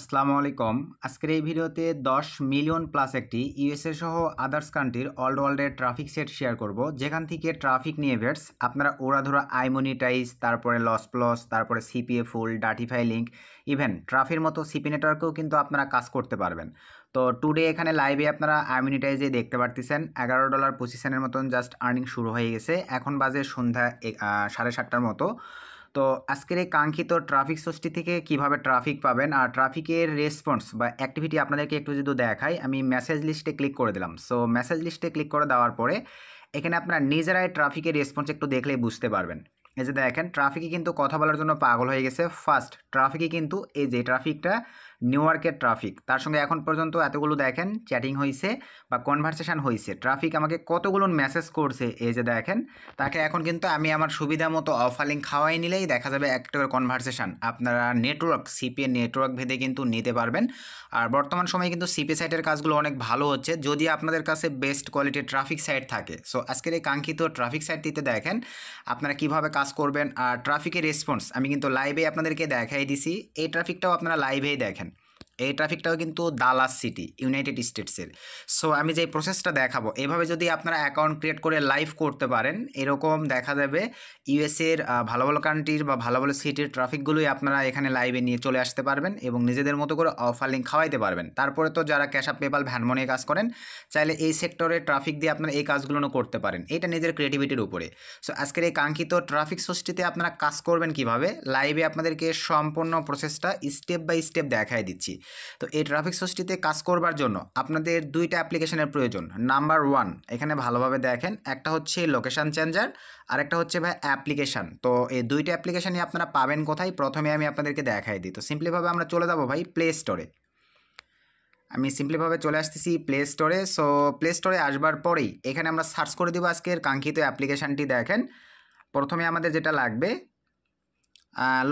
আসসালামু আলাইকুম। আজকের এই ভিডিওতে 10 মিলিয়ন প্লাস একটি ইউএসএ সহ আদার্স কান্ট্রির অল ওয়ার্ল্ডের ট্রাফিক সেট শেয়ার করব, যেখান থেকে ট্রাফিক নিয়ে ভেটস আপনারা ওড়াধরা আইমনিটাইজ, তারপরে লস প্লস, তারপরে সিপিএ ফুল, ডাটিফাই লিঙ্ক, ইভেন ট্রাফির মতো সিপি নেটওয়ার্কেও কিন্তু আপনারা কাজ করতে পারবেন। তো টুডে এখানে লাইভে আপনারা আইমনিটাইজে দেখতে পারতেছেন $11.25 মতন জাস্ট আর্নিং শুরু হয়ে গেছে। এখন বাজে সন্ধ্যা 7:30টার মতো। তো আজকের এই কাঙ্ক্ষিত ট্রাফিক সোর্সটি থেকে কিভাবে ট্রাফিক পাবেন আর ট্রাফিকের রেসপন্স বা অ্যাক্টিভিটি আপনাদেরকে একটু যদি দেখাই, আমি মেসেজ লিস্টে ক্লিক করে দিলাম। সো মেসেজ লিস্টে ক্লিক করে দেওয়ার পরে এখানে আপনারা নিজেরাই ট্রাফিকের রেসপন্স একটু দেখলেই বুঝতে পারবেন। এই যে দেখেন, ট্রাফিকে কিন্তু কথা বলার জন্য পাগল হয়ে গেছে। ফার্স্ট ট্রাফিকে কিন্তু এই যে ট্রাফিকটা নিউ ইয়র্কের ট্রাফিক, তার সঙ্গে এখন পর্যন্ত এতগুলো দেখেন চ্যাটিং হয়েছে বা কনভারসেশন হয়েছে। ট্রাফিক আমাকে কতগুলো মেসেজ করছে, এই যে দেখেন। তাকে এখন কিন্তু আমি আমার সুবিধা মতো অফার লিঙ্ক খাওয়াই নিলেই দেখা যাবে একটা করে কনভারসেশন আপনারা নেটওয়ার্ক সিপিএ নেটওয়ার্ক ভেদে কিন্তু নিতে পারবেন। আর বর্তমান সময়ে কিন্তু সিপি সাইটের কাজগুলো অনেক ভালো হচ্ছে যদি আপনাদের কাছে বেস্ট কোয়ালিটির ট্রাফিক সাইট থাকে। সো আজকের এই কাঙ্ক্ষিত ট্রাফিক সাইটটিতে দেখেন আপনারা কিভাবে কাজ করবেন। আর ট্রাফিকের রেসপন্স আমি কিন্তু লাইভে আপনাদেরকে দেখাই দিছি। এই ট্রাফিকটাও আপনারা লাইভেই দেখেন। এই ট্রাফিকটাও কিন্তু দালাস সিটি, ইউনাইটেড স্টেটসের। সো আমি যে প্রসেসটা দেখাবো, এভাবে যদি আপনারা অ্যাকাউন্ট ক্রিয়েট করে লাইভ করতে পারেন, এরকম দেখা যাবে ইউএসএর ভালো ভালো কান্ট্রির বা ভালো ভালো সিটির ট্রাফিকগুলোই আপনারা এখানে লাইভে নিয়ে চলে আসতে পারবেন এবং নিজেদের মতো করে অফার লিঙ্ক খাওয়াইতে পারবেন। তারপরে তো যারা ক্যাশ আপ, পেপাল, ভ্যানমো নিয়ে কাজ করেন, চাইলে এই সেক্টরে ট্রাফিক দিয়ে আপনারা এই কাজগুলো করতে পারেন। এটা নিজের ক্রিয়েটিভিটির উপরে। সো আজকের এই কাঙ্ক্ষিত ট্রাফিক সোর্সটিতে আপনারা কাজ করবেন কিভাবে, লাইভে আপনাদেরকে সম্পূর্ণ প্রসেসটা স্টেপ বাই স্টেপ দেখাই দিচ্ছি। তো এই ট্রাফিক সোর্সটিতে কাজ করবার জন্য আপনাদের দুইটা অ্যাপ্লিকেশনের প্রয়োজন। নাম্বার 1, এখানে ভালোভাবে দেখেন, একটা হচ্ছে লোকেশন চেঞ্জার আর একটা হচ্ছে ভাই অ্যাপ্লিকেশান। তো এই দুইটা অ্যাপ্লিকেশানই আপনারা পাবেন কোথায়, প্রথমে আমি আপনাদেরকে দেখাই দিই। তো সিম্পলিভাবে আমরা চলে যাব ভাই প্লে স্টোরে। আমি সিম্পলিভাবে চলে আসতেছি প্লে স্টোরে। সো প্লে স্টোরে আসবার পরেই এখানে আমরা সার্চ করে দেবো আজকের কাঙ্ক্ষিত অ্যাপ্লিকেশানটি। দেখেন প্রথমে আমাদের যেটা লাগবে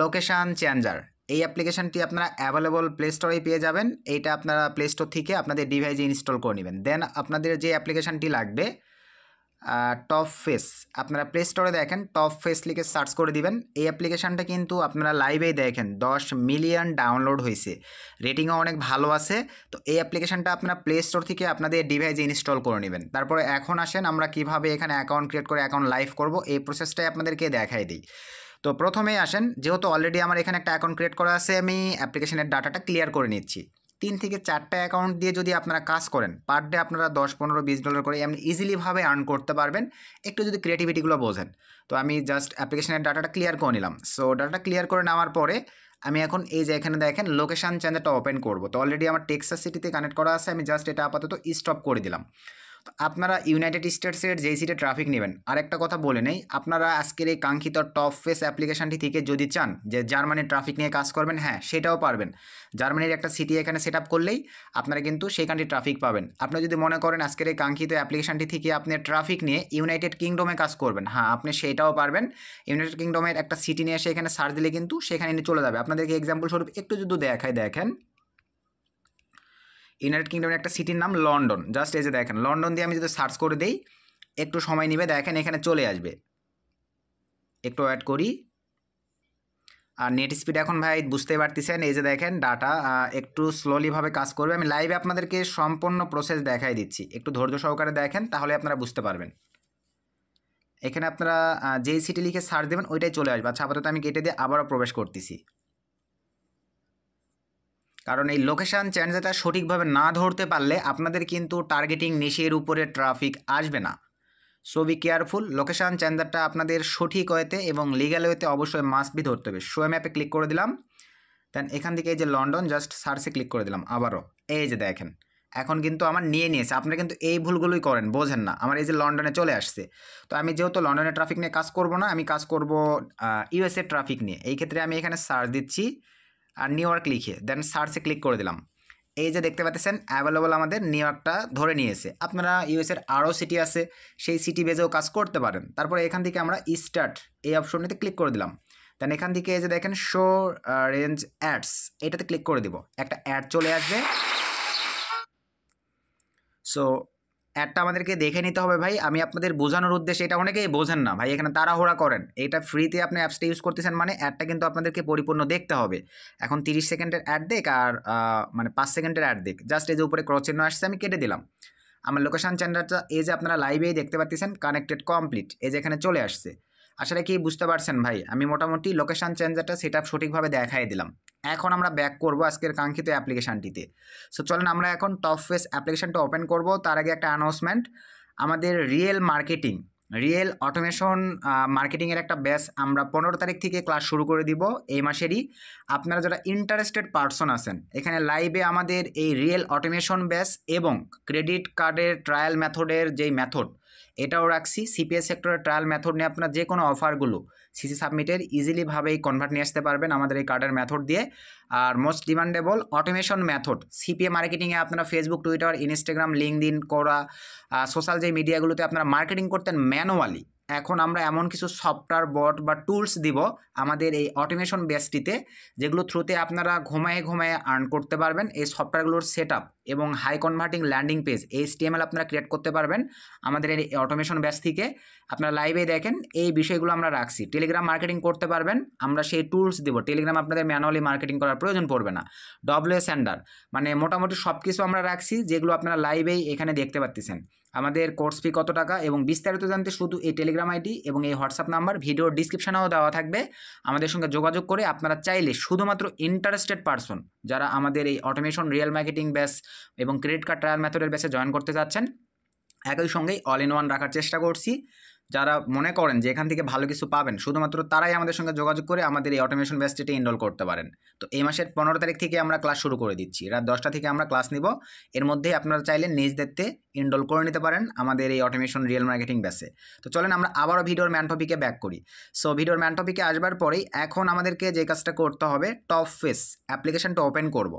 লোকেশান চেঞ্জার। এই অ্যাপ্লিকেশানটি আপনারা অ্যাভেলেবল প্লে স্টোরেই পেয়ে যাবেন। এইটা আপনারা প্লে স্টোর থেকে আপনাদের ডিভাইসে ইনস্টল করে নেবেন। দেন আপনাদের যে অ্যাপ্লিকেশানটি লাগবে টপ ফেস, আপনারা প্লে স্টোরে দেখেন টপ ফেস লিখে সার্চ করে দিবেন। এই অ্যাপ্লিকেশানটা কিন্তু আপনারা লাইভেই দেখেন 10 মিলিয়ন ডাউনলোড হয়েছে, রেটিংও অনেক ভালো আছে। তো এই অ্যাপ্লিকেশানটা আপনারা প্লে স্টোর থেকে আপনাদের ডিভাইসে ইনস্টল করে নেবেন। তারপরে এখন আসেন আমরা কিভাবে এখানে অ্যাকাউন্ট ক্রিয়েট করে অ্যাকাউন্ট লাইভ করব, এই প্রসেসটাই আপনাদেরকে দেখাই দিই। তো প্রথমেই আসেন, যেহেতু অলরেডি আমার এখানে একটা অ্যাকাউন্ট ক্রিয়েট করা আছে, আমি অ্যাপ্লিকেশনের ডাটাটা ক্লিয়ার করে নিচ্ছি। 3 থেকে 4টা অ্যাকাউন্ট দিয়ে যদি আপনারা কাজ করেন, পার ডে আপনারা $10, $15, $20 করে এমনি ইজিলিভাবে আর্ন করতে পারবেন, একটু যদি ক্রিয়েটিভিটিগুলো বোঝেন। তো আমি জাস্ট অ্যাপ্লিকেশনের ডাটাটা ক্লিয়ার করে নিলাম। সো ডাটাটা ক্লিয়ার করে নেওয়ার পরে আমি এখন এই যে এখানে দেখেন লোকেশান চেঞ্জারটা ওপেন করব। তো অলরেডি আমার টেক্সাস সিটিতে কানেক্ট করা আছে, আমি জাস্ট এটা আপাতত স্টপ করে দিলাম। তো আপনারা ইউনাইটেড স্টেটসের যেই সিটে ট্রাফিক নেবেন, আরেকটা কথা বলে নেই, আপনারা আজকের এই কাঙ্ক্ষিত টপ ফেস অ্যাপ্লিকেশানটি থেকে যদি চান যে জার্মানির ট্রাফিক নিয়ে কাজ করবেন, হ্যাঁ সেটাও পারবেন। জার্মানির একটা সিটি এখানে সেট আপ করলেই আপনারা কিন্তু সেই কান্ট্রির ট্রাফিক পাবেন। আপনি যদি মনে করেন আজকের এই কাঙ্ক্ষিত অ্যাপ্লিকেশানটি থেকে আপনি ট্রাফিক নিয়ে ইউনাইটেড কিংডমে কাজ করবেন, হ্যাঁ আপনি সেটাও পারবেন। ইউনাইটেড কিংডমের একটা সিটি নিয়ে এসে এখানে সার্চ দিলে কিন্তু সেখানে নিয়ে চলে যাবে। আপনাদেরকে এক্সাম্পল স্বরূপ একটু যদি দেখায়, দেখেন ইউনাইটেড কিংডমের একটা সিটির নাম লন্ডন। জাস্ট এই যে দেখেন লন্ডন দিয়ে আমি যদি সার্চ করে দিই, একটু সময় নেবে, দেখেন এখানে চলে আসবে। একটু অ্যাড করি। আর নেট স্পিড এখন ভাই বুঝতে পারতেছেন, এই যে দেখেন ডাটা একটু স্লোলিভাবে কাজ করবে। আমি লাইভে আপনাদেরকে সম্পূর্ণ প্রসেস দেখাই দিচ্ছি, একটু ধৈর্য সহকারে দেখেন, তাহলে আপনারা বুঝতে পারবেন। এখানে আপনারা যেই সিটি লিখে সার্চ দেবেন ওইটাই চলে আসবে। আচ্ছা আপাতত আমি কেটে দিয়ে আবারও প্রবেশ করতেছি, কারণ এই লোকেশান চেঞ্জটা সঠিকভাবে না ধরতে পারলে আপনাদের কিন্তু টার্গেটিং নিশের উপরে ট্রাফিক আসবে না। So be careful. লোকেশান চেঞ্জারটা আপনাদের সঠিক ওয়েতে এবং লিগ্যাল ওয়েতে অবশ্যই মাস্ট বি ধরতে হবে। শো ম্যাপে ক্লিক করে দিলাম। দেন এখান থেকে এই যে লন্ডন জাস্ট সার্চে ক্লিক করে দিলাম আবারও। এই যে দেখেন এখন কিন্তু আমার নিয়েছে। আপনারা কিন্তু এই ভুলগুলোই করেন, বোঝেন না। আমার এই যে লন্ডনে চলে আসছে। তো আমি যেহেতু লন্ডনের ট্রাফিক নিয়ে কাজ করব না, আমি কাজ করব ইউএসএ ট্রাফিক নিয়ে। এই ক্ষেত্রে আমি এখানে সার্চ দিচ্ছি আর নিউ ইয়র্ক লিখে দেন সার্চে ক্লিক করে দিলাম। এই যে দেখতে পাচ্ছেন অ্যাভেলেবল আমাদের নিউ ইয়র্কটা ধরে নিয়েছে। আপনারা ইউএসের আরও সিটি আছে, সেই সিটি বেজেও কাজ করতে পারেন। তারপরে এখান থেকে আমরা স্টার্ট এই অপশনটিতে ক্লিক করে দিলাম। দেন এখান থেকে এই যে দেখেন শো রেঞ্জ অ্যাডস, এটাতে ক্লিক করে দিব। একটা অ্যাড চলে আসবে। সো অ্যাডটা আমাদেরকে দেখে নিতে হবে ভাই। আমি আপনাদের বোঝানোর উদ্দেশ্যে, এটা অনেকেই বোঝেন না ভাই, এখানে তাড়াহুড়া করেন। এটা ফ্রিতে আপনি অ্যাপসটা ইউজ করতেছেন মানে অ্যাডটা কিন্তু আপনাদেরকে পরিপূর্ণ দেখতে হবে। এখন 30 সেকেন্ডের অ্যাড দেখ আর মানে 5 সেকেন্ডের অ্যাড দেখ, জাস্ট এই যে উপরে ক্রস চিহ্ন আসছে আমি কেটে দিলাম। আমার লোকেশন চেঞ্জারটা এই যে আপনারা লাইভেই দেখতে পাচ্ছেন কানেক্টেড কমপ্লিট, এই যে এখানে চলে আসছে। আসলে কি বুঝতে পারছেন ভাই, আমি মোটামুটি লোকেশন চেঞ্জারটা সেটআপ সঠিকভাবে দেখাই দিলাম। এখন আমরা ব্যাক করব আজকের কাঙ্ক্ষিত অ্যাপ্লিকেশনটিতে। সো চলেন আমরা এখন টপ ফেস অ্যাপ্লিকেশনটা ওপেন করব। তার আগে একটা অ্যানাউন্সমেন্ট, আমাদের রিয়েল অটোমেশন মার্কেটিংয়ের একটা ব্যাচ আমরা 15 তারিখ থেকে ক্লাস শুরু করে দিব এই মাসেরই। আপনারা যারা ইন্টারেস্টেড পারসন আছেন, এখানে লাইভে আমাদের এই রিয়েল অটোমেশন ব্যাচ এবং ক্রেডিট কার্ডের ট্রায়াল মেথডের যেই মেথড এটাও রাখছি। সিপিএস সেক্টরের ট্রায়াল মেথড নিয়ে আপনারা যে কোনো অফারগুলো সিসি সাবমিটের ইজিলিভাবেই কনভার্ট নিয়ে আসতে পারবেন আমাদের এই কার্ডের মেথড দিয়ে। আর most demandable automation method CPA মার্কেটিংয়ে আপনারা ফেসবুক, টুইটার, ইনস্টাগ্রাম, লিঙ্কডইন করা সোশ্যাল যে মিডিয়াগুলোতে আপনারা মার্কেটিং করতেন ম্যানুয়ালি, এখন আমরা এমন কিছু সফটওয়্যার বট বা টুলস দিব আমাদের এই অটোমেশন বেসটিতে, যেগুলো থ্রুতে আপনারা ঘুমায়ে আর্ন করতে পারবেন। এই সফটওয়্যারগুলোর সেটআপ এবং high converting landing page HTML আপনারা ক্রিয়েট করতে পারবেন আমাদের এই অটোমেশন ব্যাচ থেকে। আপনারা লাইভে দেখেন এই বিষয়গুলো আমরা রাখছি। টেলিগ্রাম মার্কেটিং করতে পারবেন, আমরা সেই টুলস দিব। টেলিগ্রাম আপনাদের ম্যানুয়ালি মার্কেটিং করার প্রয়োজন পড়বে না। WS সেন্ডার, মানে মোটামুটি সব কিছু আমরা রাখছি যেগুলো আপনারা লাইভেই এখানে দেখতে পাচ্ছেন। আমাদের কোর্স ফি কত টাকা এবং বিস্তারিত জানতে শুধু এই টেলিগ্রাম আইডি এবং এই হোয়াটসঅ্যাপ নাম্বার ভিডিওর ডিসক্রিপশনেও দেওয়া থাকবে। আমাদের সঙ্গে যোগাযোগ করে আপনারা চাইলে শুধুমাত্র ইন্টারেস্টেড পারসন যারা আমাদের এই অটোমেশন রিয়েল মার্কেটিং ব্যাচ এবং ক্রেডিট কার্ড ট্রায়াল মেথডের ব্যাচে জয়েন করতে যাচ্ছেন, একই সঙ্গেই অল ইন ওয়ান রাখার চেষ্টা করছি। যারা মনে করেন যে এখান থেকে ভালো কিছু পাবেন, শুধুমাত্র তারাই আমাদের সঙ্গে যোগাযোগ করে আমাদের এই অটোমেশন ব্যাচটিতে এনরোল করতে পারেন। তো এই মাসের 15 তারিখ থেকে আমরা ক্লাস শুরু করে দিচ্ছি, রাত 10টা থেকে আমরা ক্লাস নিব। এর মধ্যেই আপনারা চাইলে নিজ দায়িত্বে এনরোল করে নিতে পারেন আমাদের এই অটোমেশন রিয়েল মার্কেটিং ব্যাচে। তো চলেন আমরা আবারও ভিডিওর ম্যান টপিকে ব্যাক করি। সো ভিডিওর ম্যান টপিকে আসবার পরেই এখন আমাদেরকে যে কাজটা করতে হবে, টপ ফেস অ্যাপ্লিকেশনটা ওপেন করব।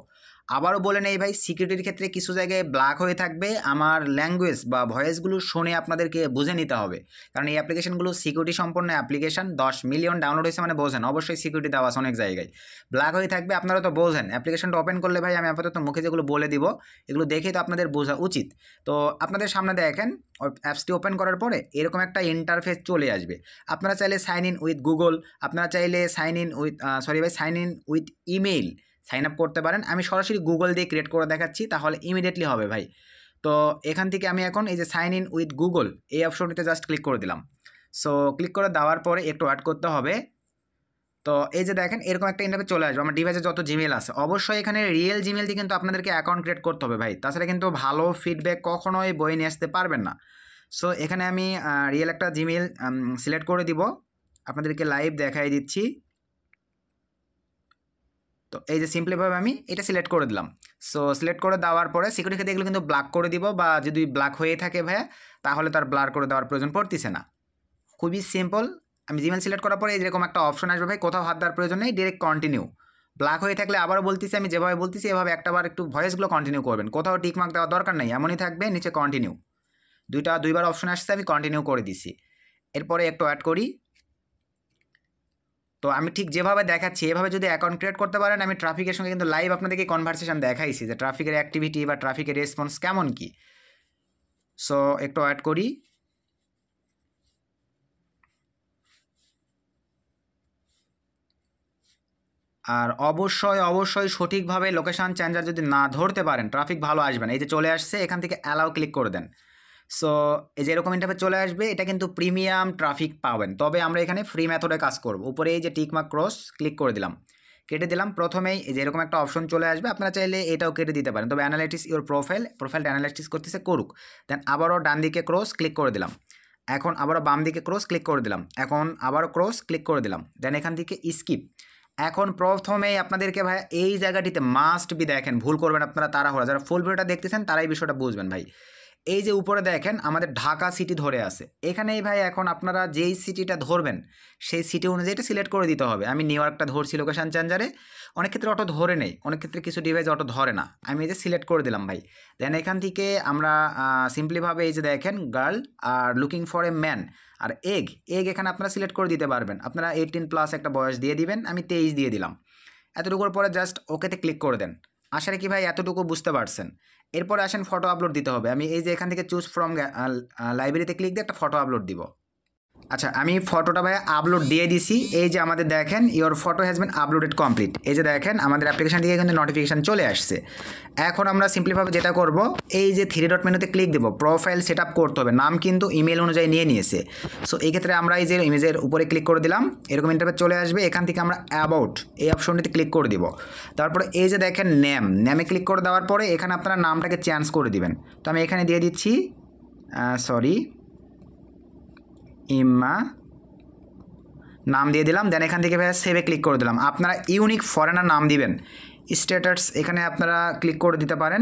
আবারও বলে নেই ভাই, সিকিউরিটির ক্ষেত্রে কিছু জায়গায় ব্ল্যাক হয়ে থাকবে, আমার ল্যাঙ্গুয়েজ বা ভয়েসগুলো শুনে আপনাদেরকে বুঝে নিতে হবে, কারণ এই অ্যাপ্লিকেশনগুলো সিকিউরিটি সম্পন্ন অ্যাপ্লিকেশন। 10 মিলিয়ন ডাউনলোড হয়েছে মানে বোঝেন অবশ্যই সিকিউরিটি দেওয়া আছে অনেক জায়গায়। ব্ল্যাক হয়ে থাকবে, আপনারা তো বোঝেন। অ্যাপ্লিকেশনটা ওপেন করলে ভাই আমি আপাতত মুখে যেগুলো বলে দিব এগুলো দেখেই তো আপনাদের বোঝা উচিত। তো আপনাদের সামনে দেখেন অ্যাপসটি ওপেন করার পরে এরকম একটা ইন্টারফেস চলে আসবে। আপনারা চাইলে সাইন ইন উইথ গুগল, আপনারা চাইলে sign in with email sign up করতে পারেন। আমি সরাসরি গুগল দিয়ে ক্রিয়েট করে দেখাচ্ছি, তাহলে ইমিডিয়েটলি হবে ভাই। তো এখান থেকে আমি এখন এই যে সাইন ইন উইথ গুগল এই অপশনটিতে জাস্ট ক্লিক করে দিলাম। সো ক্লিক করে দেওয়ার পরে একটু ওয়েট করতে হবে। তো এই যে দেখেন এরকম একটা ইন্টারফেস চলে আসবে। আমার ডিভাইসে যত জিমেল আছে, অবশ্যই এখানে রিয়েল জিমেল দিয়ে কিন্তু আপনাদেরকে অ্যাকাউন্ট ক্রিয়েট করতে হবে ভাই, তাছাড়া কিন্তু ভালো ফিডব্যাক কখনোই বয়ে নিয়ে আসতে পারবেন না। সো এখানে আমি রিয়েল একটা জিমেল সিলেক্ট করে দিব, আপনাদেরকে লাইভ দেখাই দিচ্ছি। তো এই যে সিম্পলিভাবে আমি এটা সিলেক্ট করে দিলাম। সো সিলেক্ট করে দেওয়ার পরে সিকিউরিটি ক্ষেত্রে এগুলো কিন্তু ব্ল্যাক করে দিব, বা যদি ব্ল্যাক হয়ে থাকে ভাইয়া তাহলে তার ব্লার করে দেওয়ার প্রয়োজন পড়তেছে না। খুবই সিম্পল। আমি জিমেল সিলেক্ট করার পরে এরকম একটা অপশন আসবে ভাই, কোথাও হাত দেওয়ার প্রয়োজন নেই, ডিরেক্ট কন্টিনিউ। ব্ল্যাক হয়ে থাকলে আবারও বলতেছি, আমি যেভাবে বলতেছি এভাবে একটাবার একটু ভয়েসগুলো কন্টিনিউ করবেন, কোথাও টিকমার্ক দেওয়ার দরকার নেই, এমনই থাকবে নিচে কন্টিনিউ। দুইবার অপশন আসছে, আমি কন্টিনিউ করে দিছি। এরপরে একটু অ্যাড করি। তো আমি ঠিক যেভাবে দেখাচ্ছি এভাবে যদি অ্যাকাউন্ট ক্রিয়েট করতে পারেন, আমি ট্রাফিকের সঙ্গে কিন্তু লাইভ আপনাদেরকে কনভারসেশন দেখাইছি যে ট্রাফিকের অ্যাক্টিভিটি বা ট্রাফিকের রেসপন্স কেমন কি। সো একটু অ্যাড করি। আর অবশ্যই সঠিকভাবে লোকেশান চেঞ্জার যদি না ধরতে পারেন ট্রাফিক ভালো আসবে না। এই যে চলে আসছে, এখান থেকে অ্যালাউ ক্লিক করে দেন। সো এই যে এরকম ইন্টারফেস চলে আসবে, এটা কিন্তু প্রিমিয়াম ট্রাফিক পাবেন। তবে আমরা এখানে ফ্রি মেথডে কাজ করব। উপরে এই যে টিকমার্ক ক্রস ক্লিক করে দিলাম, কেটে দিলাম। প্রথমেই এই যে এরকম একটা অপশন চলে আসবে, আপনারা চাইলে এটাও কেটে দিতে পারেন, তবে অ্যানালাইটিক্স ইওর প্রোফাইলটা অ্যানালাইটিক্স করতেছে করুক। দেন আবারও ডান দিকে ক্রস ক্লিক করে দিলাম, এখন আবারও বাম দিকে ক্রস ক্লিক করে দিলাম, এখন আবারও ক্রস ক্লিক করে দিলাম। দেন এখান থেকে স্কিপ। এখন প্রথমেই আপনাদেরকে ভাই এই জায়গাটিতে মাস্ট বি দেখেন, ভুল করবেন আপনারা তাড়াহুড়া, যারা ফুল ভিডিওটা দেখতেছেন তারাই বিষয়টা বুঝবেন ভাই। এই যে উপরে দেখেন আমাদের ঢাকা সিটি ধরে আছে, এখানেই ভাই এখন আপনারা যেই সিটিটা ধরবেন সেই সিটি অনুযায়ী এটা সিলেক্ট করে দিতে হবে। আমি নিউ ইয়র্কটা ধরছি লোকেশান চেঞ্জারে, অনেক ক্ষেত্রে অটো ধরে নেই, অনেক ক্ষেত্রে কিছু ডিভাইস অটো ধরে না। আমি এই যে সিলেক্ট করে দিলাম ভাই। দেন এখান থেকে আমরা সিম্পলিভাবে এই যে দেখেন গার্ল আর লুকিং ফর এ ম্যান আর এগ এখানে আপনারা সিলেক্ট করে দিতে পারবেন। আপনারা 18+ একটা বয়স দিয়ে দিবেন, আমি 23 দিয়ে দিলাম। এতটুকুর পরে জাস্ট ওকেতে ক্লিক করে দেন। আশা রাখি ভাই এতটুকু বুঝতে পারছেন। এরপরে আসেন ফটো আপলোড দিতে হবে। আমি এই যে এখান থেকে চুজ ফ্রম লাইব্রেরিতে ক্লিক দিয়ে একটা ফটো আপলোড দিব। আচ্ছা, আমি ফটোটা ভাই আপলোড দিয়ে দিছি। এই যে আমাদের দেখেন your photo has been uploaded complete. এই যে দেখেন আমাদের অ্যাপ্লিকেশন থেকে কিন্তু নোটিফিকেশান চলে আসছে। এখন আমরা সিম্পলিভাবে যেটা করব, এই যে 3 ডট মেনুতে ক্লিক দেবো, প্রোফাইল সেট আপ করতে হবে। নাম কিন্তু ইমেল অনুযায়ী নিয়ে নিয়েছে। সো এই ক্ষেত্রে আমরা এই যে ইমেজের উপরে ক্লিক করে দিলাম, এরকম ইন্টারফেস চলে আসবে। এখান থেকে আমরা অ্যাবাউট এই অপশনটিতে ক্লিক করে দিব। তারপরে এই যে দেখেন নেমে ক্লিক করে দেওয়ার পরে এখানে আপনারা নামটাকে চেঞ্জ করে দিবেন। তো আমি এখানে দিয়ে দিচ্ছি ইম্মা নাম দিয়ে দিলাম। দেন এখান থেকে ভাইয়া সেভে ক্লিক করে দিলাম। আপনারা ইউনিক ফরেনার নাম দিবেন। স্ট্যাটাস এখানে আপনারা ক্লিক করে দিতে পারেন।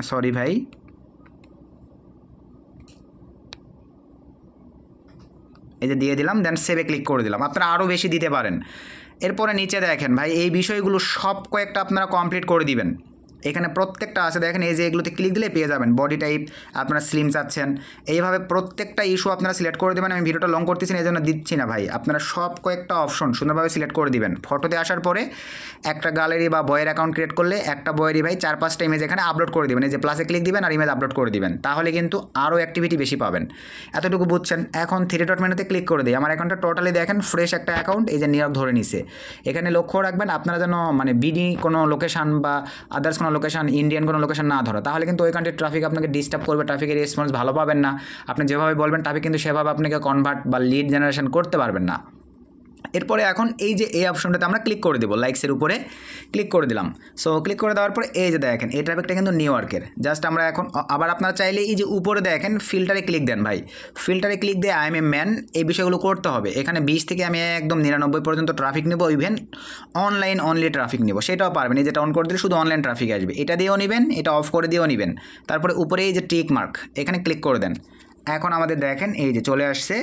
সরি ভাই, এই যে দিয়ে দিলাম। দেন সেভে ক্লিক করে দিলাম। আপনারা আরও বেশি দিতে পারেন। এরপরে নিচে দেখেন ভাই, এই বিষয়গুলো সব কয়েকটা আপনারা কমপ্লিট করে দিবেন। এখানে প্রত্যেকটা আছে দেখেন, এই যে এগুলোতে ক্লিক দিলে পেয়ে যাবেন। বডি টাইপ আপনারা স্লিম চাচ্ছেন, এইভাবে প্রত্যেকটা ইস্যু আপনারা সিলেক্ট করে দেবেন। আমি ভিডিওটা লং করতেছি না, এই জন্য দিচ্ছি না ভাই। আপনারা সব কয়েকটা অপশন সুন্দরভাবে সিলেক্ট করে দিবেন। ফটোতে আসার পরে একটা গ্যালারি বা বয়ের অ্যাকাউন্ট ক্রিয়েট করলে একটা বয়েরই ভাই 4-5টা ইমেজ এখানে আপলোড করে দেবেন। এই যে প্লাসে ক্লিক দিবেন আর ইমেজ আপলোড করে দিবেন, তাহলে কিন্তু আরও অ্যাক্টিভিটি বেশি পাবেন। এতটুকু বুঝছেন। এখন 3 ডট মেনুতে ক্লিক করে দিই। আমার অ্যাকাউন্টটা টোটালি দেখেন ফ্রেশ একটা অ্যাকাউন্ট। এই যে নিয়োগ ধরে নিছে। এখানে লক্ষ্য রাখবেন আপনারা যেন মানে বিডি কোনো লোকেশান বা আদার্স কোনো লোকেশান, ইন্ডিয়ান কোনো লোকেশন না ধরো, তাহলে কিন্তু ওই কান্ট্রির ট্রাফিক আপনাকে ডিস্টার্ব করবে, ট্রাফিকের রেসপন্স ভালো পাবেন না। আপনি যেভাবে বলবেন ট্রাফিক কিন্তু সেভাবে আপনাকে কনভার্ট বা লিড জেনারেশন করতে পারবেন না। এরপরে এখন এই যে এই অপশনটাতে আমরা ক্লিক করে দেবো, লাইকসের উপরে ক্লিক করে দিলাম। সো ক্লিক করে দেওয়ার পরে এই যে দেখেন এই ট্রাফিকটা কিন্তু নিউ ইয়র্কের। জাস্ট আমরা এখন আবার আপনারা চাইলে এই যে উপরে দেখেন ফিল্টারে ক্লিক দেন ভাই। ফিল্টারে ক্লিক দিয়ে আই এম এ ম্যান এই বিষয়গুলো করতে হবে। এখানে 20 থেকে আমি একদম 99 পর্যন্ত ট্রাফিক নেবো, ইভেন অনলাইন অনলি ট্রাফিক নেবো, সেটাও পারবেন। এই যেটা অন করে দিলে শুধু অনলাইন ট্রাফিক আসবে, এটা দিয়েও নেবেন, এটা অফ করে দিয়েও নেবেন। তারপরে উপরে এই যে টিক মার্ক এখানে ক্লিক করে দেন। এখন আমাদের দেখেন এই যে চলে আসছে,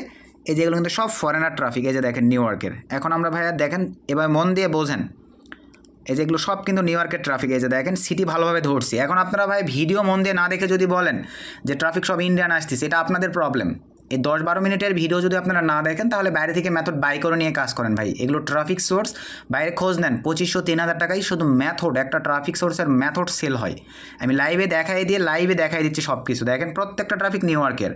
এই যেগুলো কিন্তু সব ফরেনার ট্রাফিক। এই যে দেখেন নিউ ইয়র্কের। এখন আমরা ভাইয়া দেখেন এবার মন দিয়ে বোঝেন, এই যেগুলো সব কিন্তু নিউ ইয়র্কের ট্রাফিক। এই যে দেখেন সিটি ভালোভাবে ধরছি। এখন আপনারা ভাই ভিডিও মন দিয়ে না দেখে যদি বলেন যে ট্রাফিক সব ইন্ডিয়ান আসতেছে, এটা আপনাদের প্রবলেম। এই 10-12 মিনিটের ভিডিও যদি আপনারা না দেখেন, তাহলে বাইরে থেকে মেথড বাই করে নিয়ে কাজ করেন ভাই। এগুলো ট্রাফিক সোর্স বাইরে খোঁজ নেন, 2500-3000 টাকায় শুধু মেথড, একটা ট্রাফিক সোর্সের মেথড সেল হয়। আমি লাইভে দেখাই দিচ্ছি সব কিছু। দেখেন প্রত্যেকটা ট্রাফিক নিউ ইয়র্কের।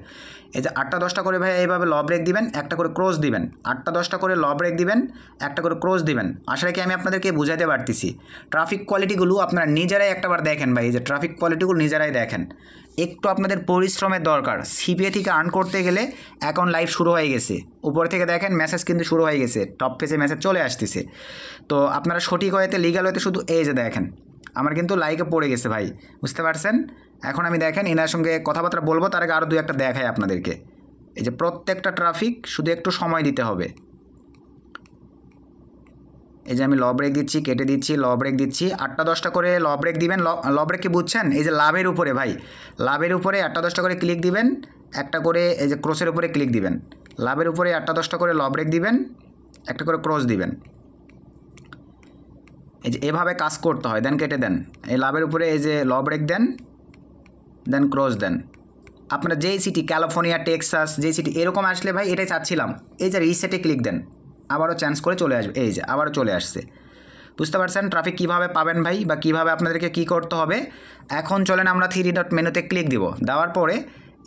এই যে 8টা-10টা করে ভাই এইভাবে ল ব্রেক দিবেন, একটা করে ক্রস দিবেন। 8টা-10টা করে ল ব্রেক দিবেন, একটা করে ক্রস দিবেন। আশা রাখি আমি আপনাদেরকে বুঝাতে পারতেছি। ট্রাফিক কোয়ালিটিগুলো আপনারা নিজেরাই একটাবার দেখেন ভাই। এই যে ট্রাফিক কোয়ালিটিগুলো নিজেরাই দেখেন। একটু আপনাদের পরিশ্রমের দরকার। সিপিএ থেকে আর্ন করতে গেলে এখন লাইভ শুরু হয়ে গেছে। উপর থেকে দেখেন মেসেজ কিন্তু শুরু হয়ে গেছে, টপ পেজে মেসেজ চলে আসতেছে। তো আপনারা সঠিক হয়েতে লিগাল হয়েতে শুধু এই যে দেখেন আমার কিন্তু লাইকে পড়ে গেছে ভাই, বুঝতে পারছেন। এখন আমি দেখেন এনার সঙ্গে কথাবার্তা বলবো, তার আগে আরও 2-1টা দেখাই আপনাদেরকে। এই যে প্রত্যেকটা ট্রাফিক শুধু একটু সময় দিতে হবে। এই যে আমি ল ব্রেক দিচ্ছি, কেটে দিচ্ছি, ল ব্রেক দিচ্ছি। 8টা-10টা করে ল ব্রেক দিবেন। ল ব্রেক কি বুঝছেন? এই যে লাভের উপরে ভাই, লাভের উপরে 8টা-10টা করে ক্লিক দিবেন, একটা করে এই যে ক্রসের উপরে ক্লিক দিবেন। লাভের উপরে 8টা-10টা করে ল ব্রেক দিবেন, একটা করে ক্রস দিবেন। এই যে এভাবে কাজ করতে হয়। দেন কেটে দেন। এই লাভের উপরে এই যে ল ব্রেক দেন, দেন ক্রস দেন। আপনারা যেই সিটি, ক্যালিফোর্নিয়া, টেক্সাস, যেই সিটি এরকম আসলে ভাই এটাই চাচ্ছিলাম। এই যে রিসেটে ক্লিক দেন, আবারও চেঞ্জ করে চলে আসবে। এই যে আবারও চলে আসছে। বুঝতে পারছেন ট্রাফিক কীভাবে পাবেন ভাই, বা কীভাবে আপনাদেরকে কী করতে হবে। এখন চলেন আমরা 3 ডট মেনুতে ক্লিক দিব। দেওয়ার পরে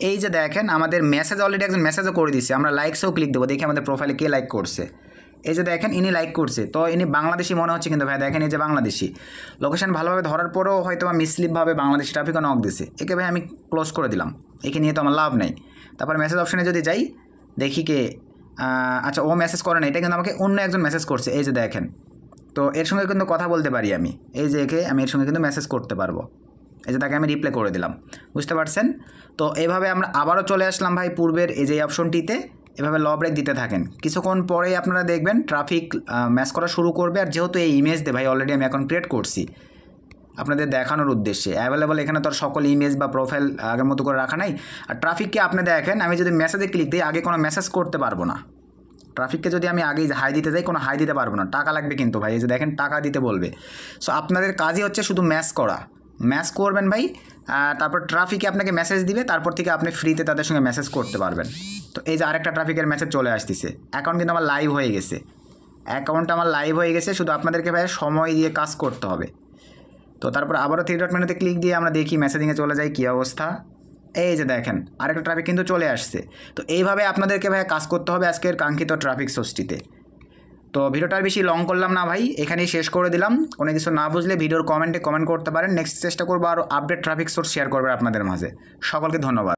এই যে দেখেন আমাদের মেসেজ অলরেডি একজন মেসেজও করে দিচ্ছে। আমরা লাইকসেও ক্লিক দেবো, দেখি আমাদের প্রোফাইলে কে লাইক করছে। এই যে দেখেন ইনি লাইক করছে, তো ইনি বাংলাদেশি মনে হচ্ছে কিন্তু ভাই। দেখেন এই যে বাংলাদেশি, লোকেশন ভালোভাবে ধরার পরেও হয়তো বা মিসলিপভাবে বাংলাদেশি ট্রাফিকও নক দিছে। একে ভাই আমি ক্লোজ করে দিলাম, একে নিয়ে তো আমার লাভ নেই। তারপর মেসেজ অপশানে যদি যাই, দেখি কে আচ্ছা ও মেসেজ করে না, এটা কিন্তু আমাকে অন্য একজন মেসেজ করছে। এই যে দেখেন, তো এর সঙ্গে কিন্তু কথা বলতে পারি আমি। এই যে একে আমি এর সঙ্গে কিন্তু মেসেজ করতে পারবো। এই যে তাকে আমি রিপ্লাই করে দিলাম, বুঝতে পারছেন। তো এইভাবে আমরা আবারও চলে আসলাম ভাই পূর্বের এই যে অপশনটিতে। এভাবে ল ব্রেক দিতে থাকেন। কিছুক্ষণ পরেই আপনারা দেখবেন ট্রাফিক ম্যাচ করা শুরু করবে। আর যেহেতু এই ইমেজ দিয়ে ভাই অলরেডি আমি এখন ক্রিয়েট করছি আপনাদের দেখানোর উদ্দেশ্যে, অ্যাভেলেবল এখানে তো আর সকল ইমেজ বা প্রোফাইল আগের মতো করে রাখা নাই। আর ট্রাফিককে আপনি দেখেন, আমি যদি মেসেজে ক্লিক দিই আগে কোনো মেসেজ করতে পারবো না। ট্রাফিককে যদি আমি আগেই হাই দিতে যাই, কোনো হাই দিতে পারবো না, টাকা লাগবে কিন্তু ভাই। এই যে দেখেন টাকা দিতে বলবে। সো আপনাদের কাজই হচ্ছে শুধু ম্যাচ করা, ম্যাচ করবেন ভাই। তারপর ট্রাফিকে আপনাকে মেসেজ দিবে, তারপর থেকে আপনি ফ্রিতে তাদের সঙ্গে মেসেজ করতে পারবেন। তো এই যে আরেকটা ট্রাফিকের মেসেজ চলে আসতেছে, অ্যাকাউন্ট কিন্তু আমার লাইভ হয়ে গেছে। অ্যাকাউন্ট আমার লাইভ হয়ে গেছে, শুধু আপনাদেরকে ভাই সময় দিয়ে কাজ করতে হবে। তো তারপর আবারও 3 ডট মেনুতে ক্লিক দিয়ে আমরা দেখি মেসেজিংয়ে চলে যাই কী অবস্থা। এই যে দেখেন আরেকটা ট্রাফিক কিন্তু চলে আসছে। তো এইভাবে আপনাদেরকে ভাই কাজ করতে হবে আজকের কাঙ্ক্ষিত ট্রাফিক সোর্সটিতে। তো ভিডিওটা আর বেশি লং করলাম না ভাই, এখানেই শেষ করে দিলাম। কোনো কিছু না বুঝলে ভিডিওর কমেন্টে কমেন্ট করতে পারেন। নেক্সট চেষ্টা করবো আরও আপডেট ট্রাফিক সোর্স শেয়ার করবে আপনাদের মাঝে। সকলকে ধন্যবাদ।